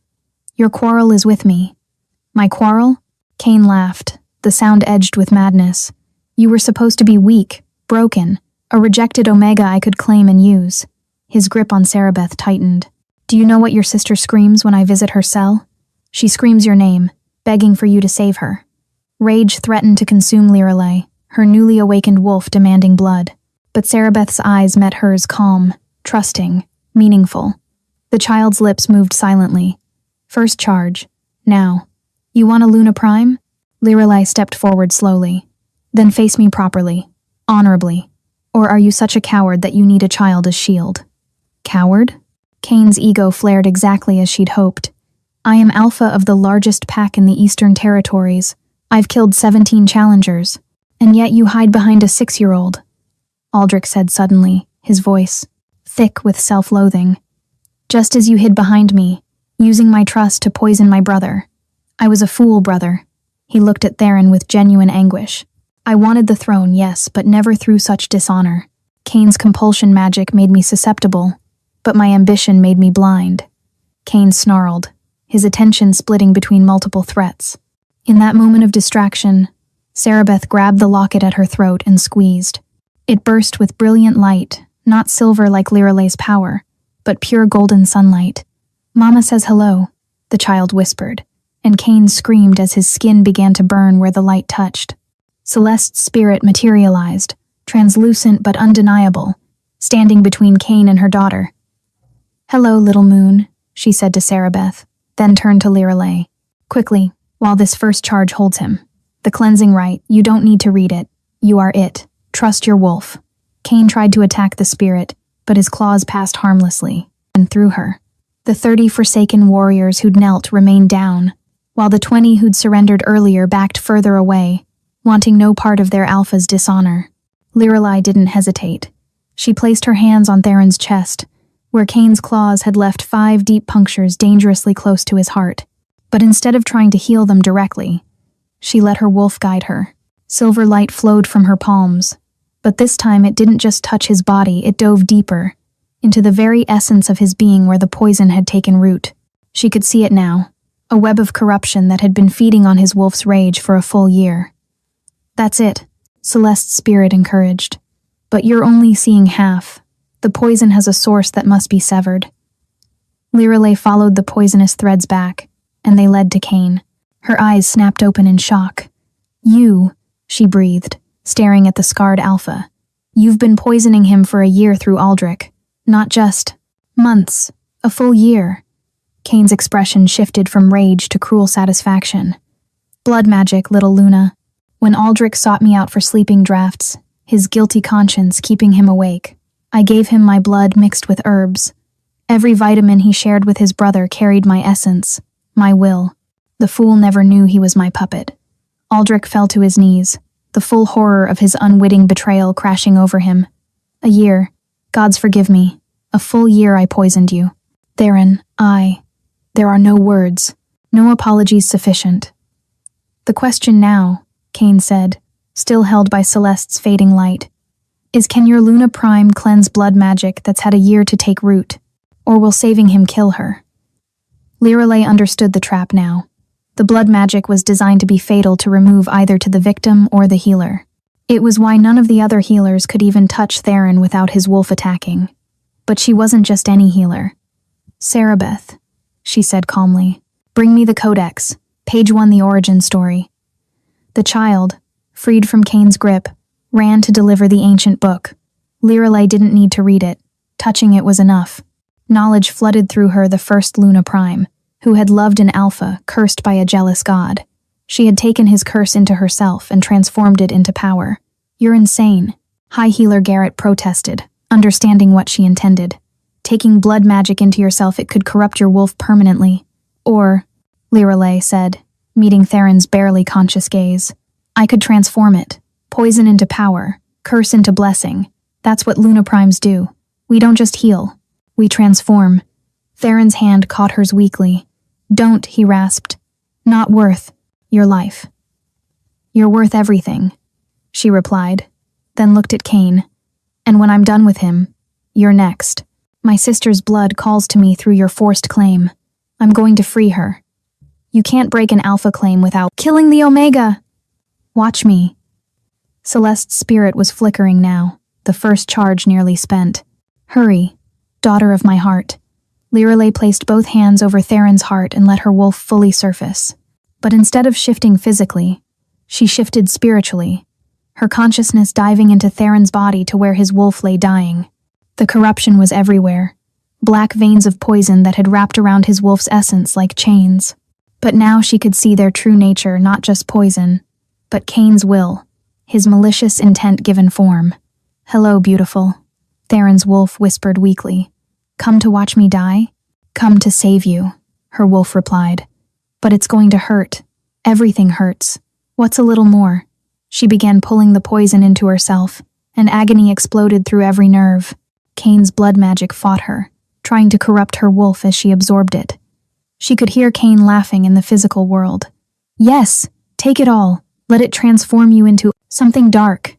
"Your quarrel is with me." "My quarrel?" Cain laughed, the sound edged with madness. "You were supposed to be weak, broken, a rejected Omega I could claim and use." His grip on Cerebeth tightened. "Do you know what your sister screams when I visit her cell? She screams your name, begging for you to save her." Rage threatened to consume Liralay, her newly awakened wolf demanding blood. But Cerebeth's eyes met hers calm, trusting, meaningful. The child's lips moved silently. "First charge. Now. You want a Luna Prime?" Liralay stepped forward slowly. "Then face me properly, honorably. Or are you such a coward that you need a child as shield?" "Coward?" Cain's ego flared exactly as she'd hoped. "I am alpha of the largest pack in the Eastern Territories. I've killed 17 challengers. And yet you hide behind a 6-year-old. Aldrich said suddenly, his voice thick with self-loathing. "Just as you hid behind me, using my trust to poison my brother. I was a fool, brother." He looked at Theron with genuine anguish. "I wanted the throne, yes, but never through such dishonor. Cain's compulsion magic made me susceptible, but my ambition made me blind." Cain snarled, his attention splitting between multiple threats. In that moment of distraction, Cerebeth grabbed the locket at her throat and squeezed. It burst with brilliant light, not silver like Liralay's power, but pure golden sunlight. "Mama says hello," the child whispered, and Cain screamed as his skin began to burn where the light touched. Celeste's spirit materialized, translucent but undeniable, standing between Cain and her daughter. "Hello, little moon," she said to Cerebeth, then turned to Liralay. "Quickly, while this first charge holds him. The cleansing rite, you don't need to read it. You are it. Trust your wolf." Cain tried to attack the spirit, but his claws passed harmlessly, and through her. The 30 Forsaken warriors who'd knelt remained down, while the 20 who'd surrendered earlier backed further away, wanting no part of their alpha's dishonor. Liralay didn't hesitate. She placed her hands on Theron's chest, where Cain's claws had left 5 deep punctures dangerously close to his heart. But instead of trying to heal them directly, she let her wolf guide her. Silver light flowed from her palms, but this time it didn't just touch his body, it dove deeper, into the very essence of his being where the poison had taken root. She could see it now, a web of corruption that had been feeding on his wolf's rage for a full year. "That's it," Celeste's spirit encouraged. "But you're only seeing half. The poison has a source that must be severed." Liralay followed the poisonous threads back, and they led to Cain. Her eyes snapped open in shock. "You," she breathed, staring at the scarred alpha. "You've been poisoning him for a year through Aldrich. Not just months, a full year." Cain's expression shifted from rage to cruel satisfaction. "Blood magic, little Luna. When Aldrich sought me out for sleeping drafts, his guilty conscience keeping him awake, I gave him my blood mixed with herbs. Every vitamin he shared with his brother carried my essence, my will. The fool never knew he was my puppet." Aldrich fell to his knees, the full horror of his unwitting betrayal crashing over him. "A year. Gods forgive me. A full year I poisoned you. Theron, There are no words, no apologies sufficient. The question now, Cain said, still held by Celeste's fading light, is can your Luna Prime cleanse blood magic that's had a year to take root, or will saving him kill her? Lirelei understood the trap now. The blood magic was designed to be fatal to remove either to the victim or the healer. It was why none of the other healers could even touch Theron without his wolf attacking. But she wasn't just any healer. Sarabeth, she said calmly, bring me the codex, page 1 the origin story. The child, freed from Cain's grip, ran to deliver the ancient book. Lirelei didn't need to read it. Touching it was enough. Knowledge flooded through her the first Luna Prime, who had loved an alpha cursed by a jealous god. She had taken his curse into herself and transformed it into power. You're insane, High Healer Garrett protested, understanding what she intended. Taking blood magic into yourself, it could corrupt your wolf permanently. Or, Lirelei said, meeting Theron's barely conscious gaze, I could transform it. Poison into power, curse into blessing. That's what Luna Primes do. We don't just heal. We transform. Theron's hand caught hers weakly. Don't, he rasped. Not worth your life. You're worth everything, she replied, then looked at Cain. And when I'm done with him, you're next. My sister's blood calls to me through your forced claim. I'm going to free her. You can't break an alpha claim without killing the Omega. Watch me. Celeste's spirit was flickering now, the first charge nearly spent. Hurry, daughter of my heart. Lirelei placed both hands over Theron's heart and let her wolf fully surface. But instead of shifting physically, she shifted spiritually, her consciousness diving into Theron's body to where his wolf lay dying. The corruption was everywhere, black veins of poison that had wrapped around his wolf's essence like chains. But now she could see their true nature, not just poison, but Cain's will, his malicious intent given form. Hello, beautiful, Theron's wolf whispered weakly. Come to watch me die? Come to save you, her wolf replied. But it's going to hurt. Everything hurts. What's a little more? She began pulling the poison into herself, and agony exploded through every nerve. Cain's blood magic fought her, trying to corrupt her wolf as she absorbed it. She could hear Cain laughing in the physical world. Yes, take it all. Let it transform you into something dark.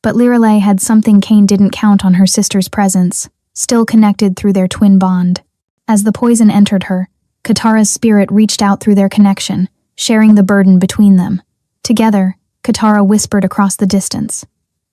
But Lirelei had something Cain didn't count on: her sister's presence, still connected through their twin bond. As the poison entered her, Katara's spirit reached out through their connection, sharing the burden between them. Together, Katara whispered across the distance,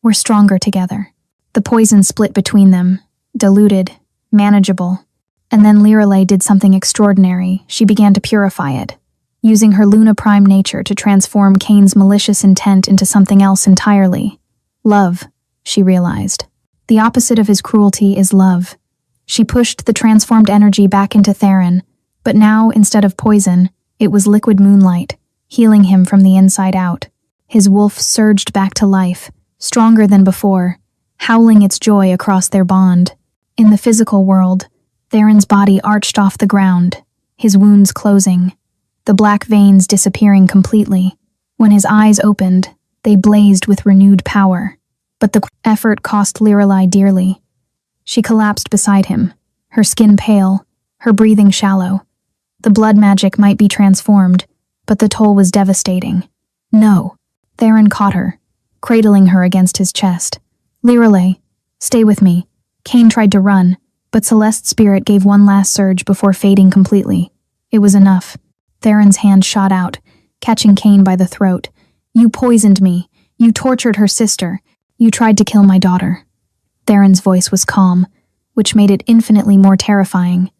"We're stronger together." The poison split between them, diluted, manageable. And then Lirelei did something extraordinary. She began to purify it, using her Luna Prime nature to transform Cain's malicious intent into something else entirely. Love, she realized. The opposite of his cruelty is love. She pushed the transformed energy back into Theron, but now, instead of poison, it was liquid moonlight, healing him from the inside out. His wolf surged back to life, stronger than before, howling its joy across their bond. In the physical world, Theron's body arched off the ground, his wounds closing, the black veins disappearing completely. When his eyes opened, they blazed with renewed power. But the effort cost Lirelei dearly. She collapsed beside him, her skin pale, her breathing shallow. The blood magic might be transformed, but the toll was devastating. No. Theron caught her, cradling her against his chest. Lirelei, stay with me. Cain tried to run, but Celeste's spirit gave one last surge before fading completely. It was enough. Theron's hand shot out, catching Cain by the throat. You poisoned me. You tortured her sister. You tried to kill my daughter. Theron's voice was calm, which made it infinitely more terrifying.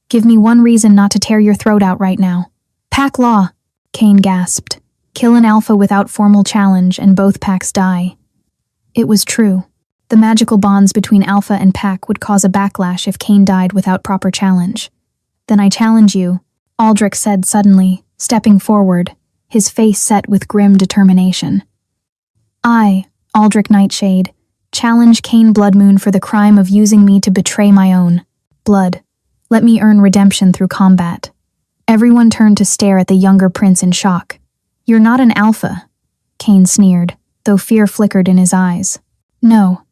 Give me one reason not to tear your throat out right now. Pack law, Cain gasped. Kill an alpha without formal challenge and both packs die. It was true. The magical bonds between alpha and pack would cause a backlash if Cain died without proper challenge. Then I challenge you, Aldrich said suddenly, stepping forward, his face set with grim determination. I, Aldrich Nightshade, challenge Cain Bloodmoon for the crime of using me to betray my own blood. Let me earn redemption through combat. Everyone turned to stare at the younger prince in shock. You're not an alpha, Cain sneered, though fear flickered in his eyes. No,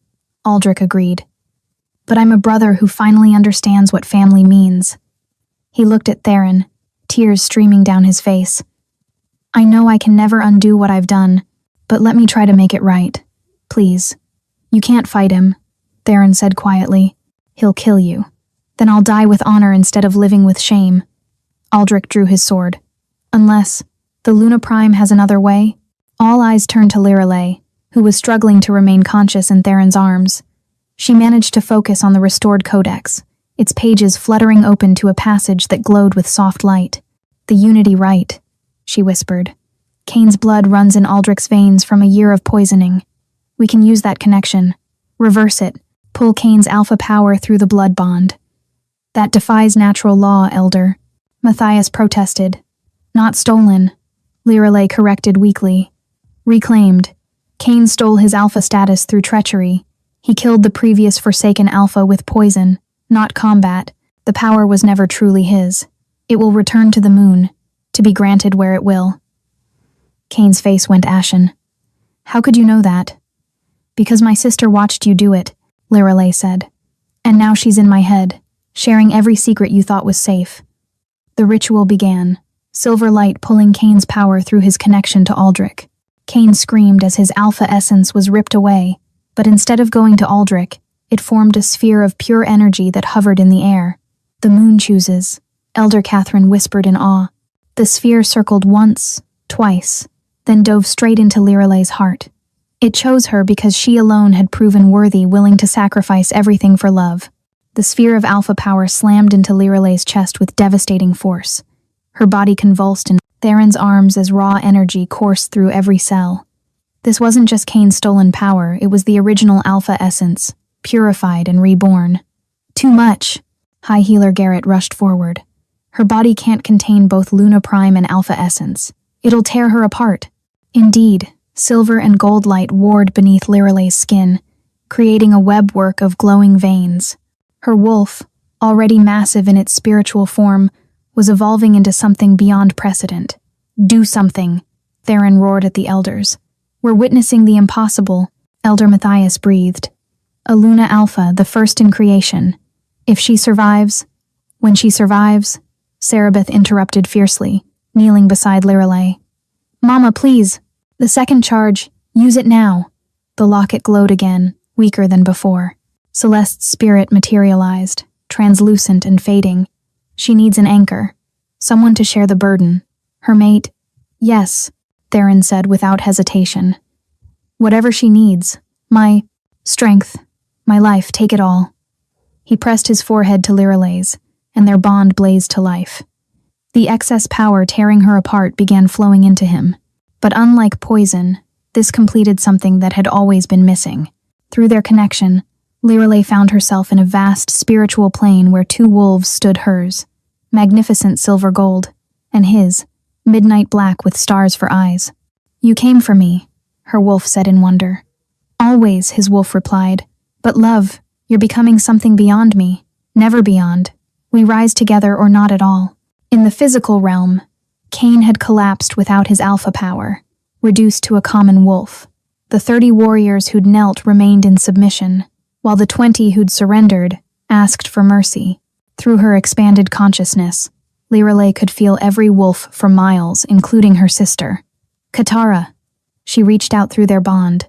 Aldrich agreed. But I'm a brother who finally understands what family means. He looked at Theron, tears streaming down his face. I know I can never undo what I've done, but let me try to make it right. Please. You can't fight him, Theron said quietly. He'll kill you. Then I'll die with honor instead of living with shame. Aldrich drew his sword. Unless the Luna Prime has another way? All eyes turned to Lirelei, who was struggling to remain conscious in Theron's arms. She managed to focus on the restored codex, its pages fluttering open to a passage that glowed with soft light. The Unity Rite, she whispered. Kane's blood runs in Aldrich's veins from a year of poisoning. We can use that connection. Reverse it. Pull Kane's alpha power through the blood bond. That defies natural law, Elder. Matthias protested. Not stolen, Lirelei corrected weakly. Reclaimed. Kane stole his alpha status through treachery. He killed the previous Forsaken Alpha with poison, not combat. The power was never truly his. It will return to the moon, to be granted where it will. Kane's face went ashen. How could you know that? Because my sister watched you do it, Lirelei said. And now she's in my head, sharing every secret you thought was safe. The ritual began, silver light pulling Kane's power through his connection to Aldrich. Kane screamed as his alpha essence was ripped away, but instead of going to Aldrich, it formed a sphere of pure energy that hovered in the air. The moon chooses, Elder Catherine whispered in awe. The sphere circled once, twice, then dove straight into Lirelei's heart. It chose her because she alone had proven worthy, willing to sacrifice everything for love. The sphere of alpha power slammed into Lirelei's chest with devastating force. Her body convulsed in Theron's arms as raw energy coursed through every cell. This wasn't just Kane's stolen power, it was the original alpha essence, purified and reborn. Too much. High Healer Garrett rushed forward. Her body can't contain both Luna Prime and alpha essence. It'll tear her apart. Indeed, silver and gold light warred beneath Lirelei's skin, creating a webwork of glowing veins. Her wolf, already massive in its spiritual form, was evolving into something beyond precedent. Do something, Theron roared at the elders. We're witnessing the impossible, Elder Matthias breathed. A Luna Alpha, the first in creation. If she survives, when she survives, Cerebeth interrupted fiercely, kneeling beside Lirelei. Mama, please. The second charge, use it now. The locket glowed again, weaker than before. Celeste's spirit materialized, translucent and fading. She needs an anchor, someone to share the burden. Her mate? Yes, Theron said without hesitation. Whatever she needs. My strength, my life, take it all. He pressed his forehead to Lirelei's, and their bond blazed to life. The excess power tearing her apart began flowing into him. But unlike poison, this completed something that had always been missing. Through their connection, Lirelei found herself in a vast spiritual plane where two wolves stood hers, magnificent silver gold, and his, midnight black with stars for eyes. You came for me, her wolf said in wonder. Always, his wolf replied. But love, you're becoming something beyond me, never beyond. We rise together or not at all. In the physical realm, Kane had collapsed without his alpha power, reduced to a common wolf. The 30 warriors who'd knelt remained in submission, while the 20 who'd surrendered asked for mercy. Through her expanded consciousness, Lirelei could feel every wolf for miles, including her sister. Katara. She reached out through their bond.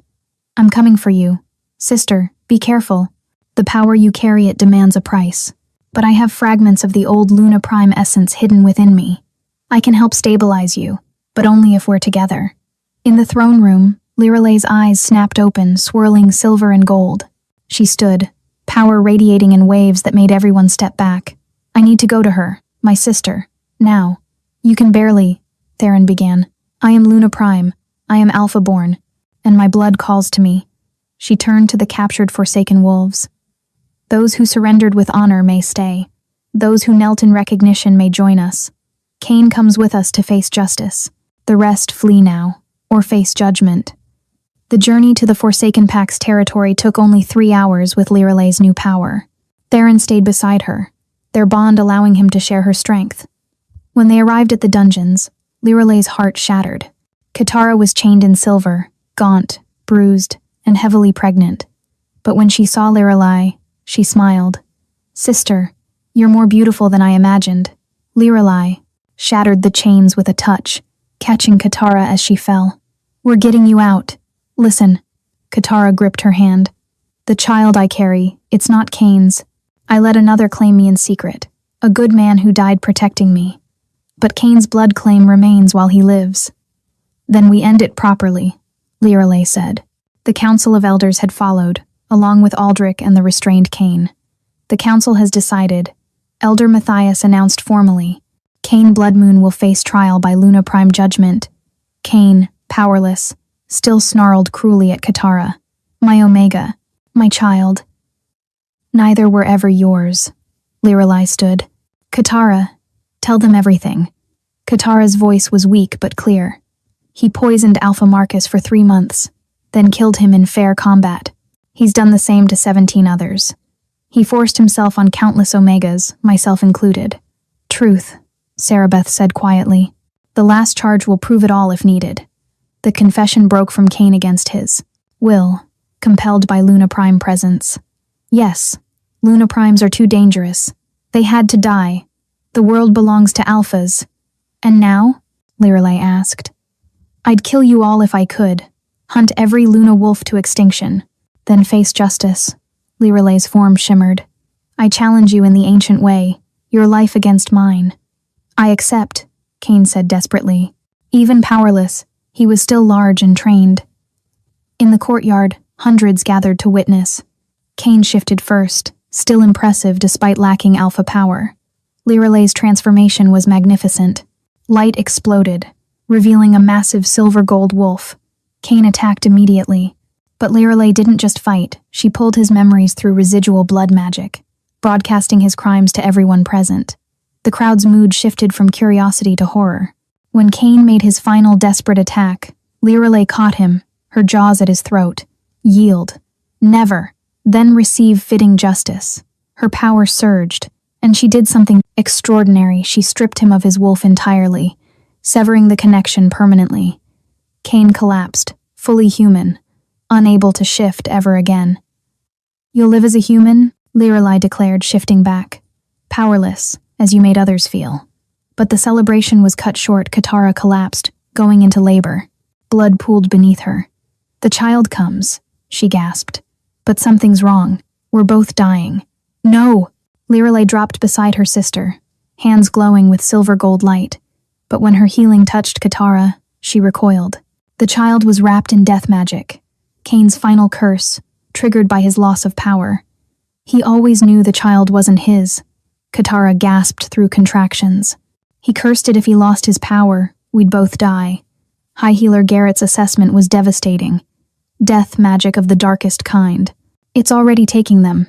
I'm coming for you. Sister, be careful. The power you carry, it demands a price. But I have fragments of the old Luna Prime essence hidden within me. I can help stabilize you, but only if we're together. In the throne room, Lirelei's eyes snapped open, swirling silver and gold. She stood, power radiating in waves that made everyone step back. I need to go to her, my sister, now. You can barely, Theron began. I am Luna Prime, I am Alpha-born, and my blood calls to me. She turned to the captured Forsaken wolves. Those who surrendered with honor may stay. Those who knelt in recognition may join us. Kane comes with us to face justice. The rest flee now, or face judgment. The journey to the Forsaken Pack's territory took only 3 hours with Lirelei's new power. Theron stayed beside her, their bond allowing him to share her strength. When they arrived at the dungeons, Lirelei's heart shattered. Katara was chained in silver, gaunt, bruised, and heavily pregnant. But when she saw Lirelei, she smiled. Sister, you're more beautiful than I imagined. Lirelai shattered the chains with a touch, catching Katara as she fell. "We're getting you out. Listen." Katara gripped her hand. "The child I carry, it's not Kane's. I let another claim me in secret, a good man who died protecting me. But Kane's blood claim remains while he lives." "Then we end it properly," Lirelai said. The Council of Elders had followed, along with Aldrich and the restrained Kane. "The council has decided," Elder Matthias announced formally. "Kane Bloodmoon will face trial by Luna Prime judgment." Kane, powerless, still snarled cruelly at Katara. "My Omega, my child." "Neither were ever yours." Lirelai stood. "Katara, tell them everything." Katara's voice was weak but clear. "He poisoned Alpha Marcus for 3 months, then killed him in fair combat. He's done the same to 17 others. He forced himself on countless Omegas, myself included." "Truth," Sarabeth said quietly. "The last charge will prove it all if needed." The confession broke from Kane against his will, compelled by Luna Prime presence. "Yes, Luna Primes are too dangerous. They had to die. The world belongs to Alphas." "And now?" Lirelai asked. "I'd kill you all if I could. Hunt every Luna wolf to extinction. Then face justice." Lirelai's form shimmered. "I challenge you in the ancient way, your life against mine." "I accept," Kane said desperately. Even powerless, he was still large and trained. In the courtyard, hundreds gathered to witness. Kane shifted first, still impressive despite lacking alpha power. Lirelai's transformation was magnificent. Light exploded, revealing a massive silver-gold wolf. Kane attacked immediately. But Lirelai didn't just fight, she pulled his memories through residual blood magic, broadcasting his crimes to everyone present. The crowd's mood shifted from curiosity to horror. When Kane made his final desperate attack, Lirelai caught him, her jaws at his throat. "Yield. Never. Then receive fitting justice." Her power surged, and she did something extraordinary. She stripped him of his wolf entirely, severing the connection permanently. Kane collapsed, fully human, unable to shift ever again. "You'll live as a human," Lirelai declared, shifting back. "Powerless, as you made others feel." But the celebration was cut short. Katara collapsed, going into labor. Blood pooled beneath her. "The child comes," she gasped. "But something's wrong. We're both dying." "No!" Lirelai dropped beside her sister, hands glowing with silver-gold light. But when her healing touched Katara, she recoiled. The child was wrapped in death magic. Kane's final curse, triggered by his loss of power. He always knew the child wasn't his. Katara gasped through contractions. "He cursed it if he lost his power, we'd both die." High Healer Garrett's assessment was devastating. Death magic of the darkest kind. "It's already taking them."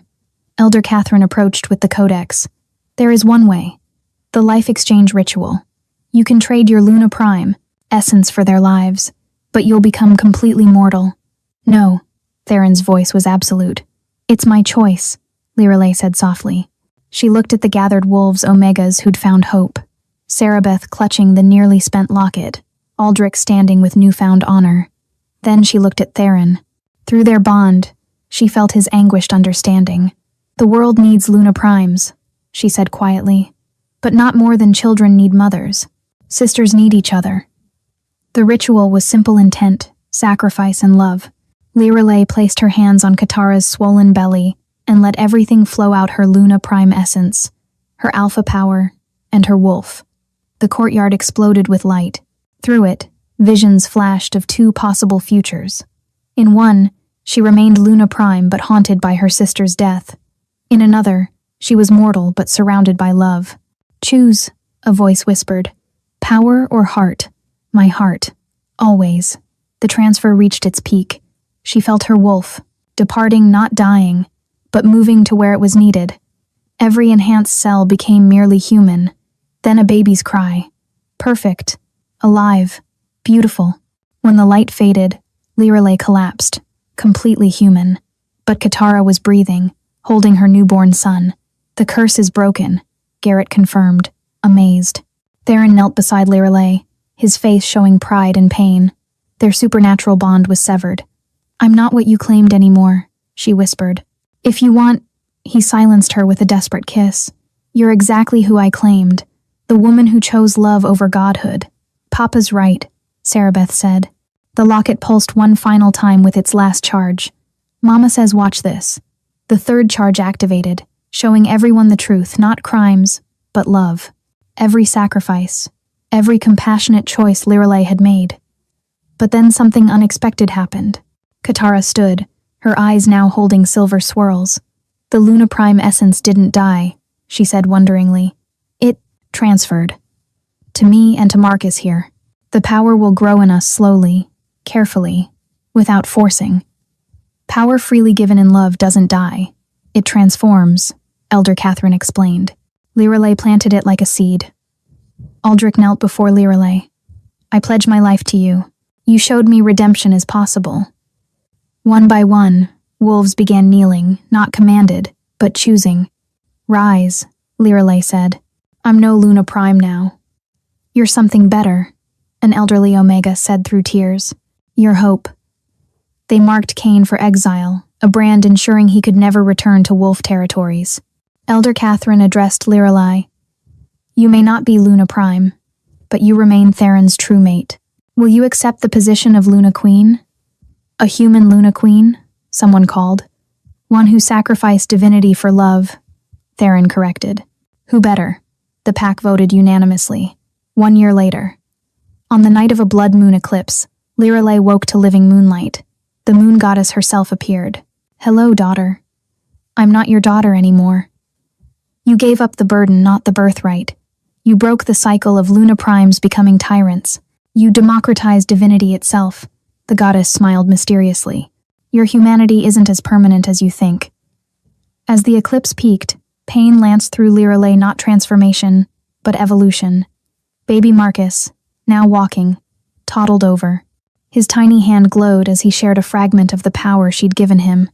Elder Catherine approached with the codex. "There is one way. The life exchange ritual. You can trade your Luna Prime, essence for their lives, but you'll become completely mortal." "No," Theron's voice was absolute. "It's my choice," Lirelai said softly. She looked at the gathered wolves Omegas who'd found hope. Sarabeth clutching the nearly spent locket, Aldrich standing with newfound honor. Then she looked at Theron. Through their bond, she felt his anguished understanding. "The world needs Luna Primes," she said quietly. "But not more than children need mothers. Sisters need each other." The ritual was simple intent, sacrifice, and love. Lirelai placed her hands on Katara's swollen belly and let everything flow out: her Luna Prime essence, her alpha power, and her wolf. The courtyard exploded with light. Through it, visions flashed of 2 possible futures. In one, she remained Luna Prime but haunted by her sister's death. In another, she was mortal but surrounded by love. "Choose," a voice whispered. "Power or heart?" "My heart. Always." The transfer reached its peak. She felt her wolf, departing, not dying, but moving to where it was needed. Every enhanced cell became merely human. Then a baby's cry. Perfect. Alive. Beautiful. When the light faded, Lirelai collapsed, completely human. But Katara was breathing, holding her newborn son. "The curse is broken," Garrett confirmed, amazed. Theron knelt beside Lirelai, his face showing pride and pain. Their supernatural bond was severed. "I'm not what you claimed anymore," she whispered. "If you want—" He silenced her with a desperate kiss. "You're exactly who I claimed. The woman who chose love over godhood. Papa's right, Sarabeth said. The locket pulsed one final time with its last charge. Mama says watch this. The third charge activated, showing everyone the truth, not crimes, but love. Every sacrifice, every compassionate choice Lirelei had made. But then something unexpected happened. Katara stood, her eyes now holding silver swirls. The Luna Prime essence didn't die, she said wonderingly. It transferred. To me and to Marcus here. The power will grow in us slowly, carefully, without forcing. Power freely given in love doesn't die. It transforms, Elder Catherine explained. Lirelei planted it like a seed. Aldrich knelt before Lirelei. I pledge my life to you. You showed me redemption is possible. One by one, wolves began kneeling, not commanded, but choosing. Rise, Lirelei said. I'm no Luna Prime now. You're something better, an elderly Omega said through tears. Your hope. They marked Cain for exile, a brand ensuring he could never return to wolf territories. Elder Catherine addressed Lirelei. You may not be Luna Prime, but you remain Theron's true mate. Will you accept the position of Luna Queen? A human Luna Queen, someone called. One who sacrificed divinity for love, Theron corrected. Who better? The pack voted unanimously. 1 year later. On the night of a blood moon eclipse, Lirelei woke to living moonlight. The moon goddess herself appeared. Hello, daughter. I'm not your daughter anymore. You gave up the burden, not the birthright. You broke the cycle of Luna Primes becoming tyrants. You democratized divinity itself. The goddess smiled mysteriously. Your humanity isn't as permanent as you think. As the eclipse peaked, pain lanced through Lirelei, not transformation, but evolution. Baby Marcus, now walking, toddled over. His tiny hand glowed as he shared a fragment of the power she'd given him.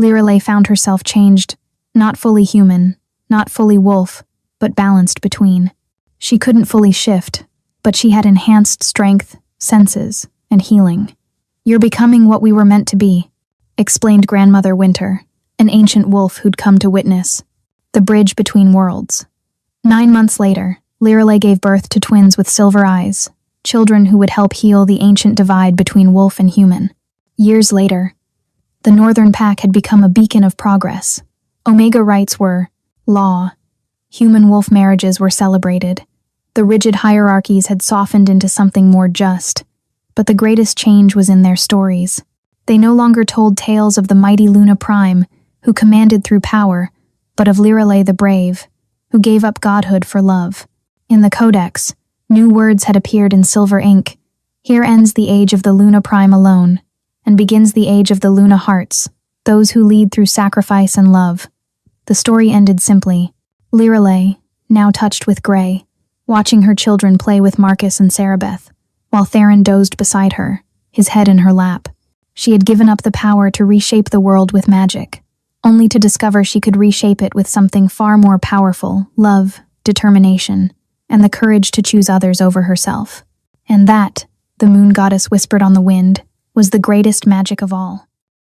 Lirelei found herself changed, not fully human, not fully wolf, but balanced between. She couldn't fully shift, but she had enhanced strength, senses, and healing. You're becoming what we were meant to be, explained Grandmother Winter, an ancient wolf who'd come to witness the bridge between worlds. 9 months later, Lirelei gave birth to twins with silver eyes, children who would help heal the ancient divide between wolf and human. Years later, the Northern Pack had become a beacon of progress. Omega rights were law. Human-wolf marriages were celebrated. The rigid hierarchies had softened into something more just. But the greatest change was in their stories. They no longer told tales of the mighty Luna Prime, who commanded through power, but of Lirelei the Brave, who gave up godhood for love. In the Codex, new words had appeared in silver ink. Here ends the age of the Luna Prime alone, and begins the age of the Luna Hearts, those who lead through sacrifice and love. The story ended simply. Lirelei, now touched with gray, watching her children play with Marcus and Sarabeth, while Theron dozed beside her, his head in her lap. She had given up the power to reshape the world with magic, only to discover she could reshape it with something far more powerful: love, determination, and the courage to choose others over herself. And that, the moon goddess whispered on the wind, was the greatest magic of all.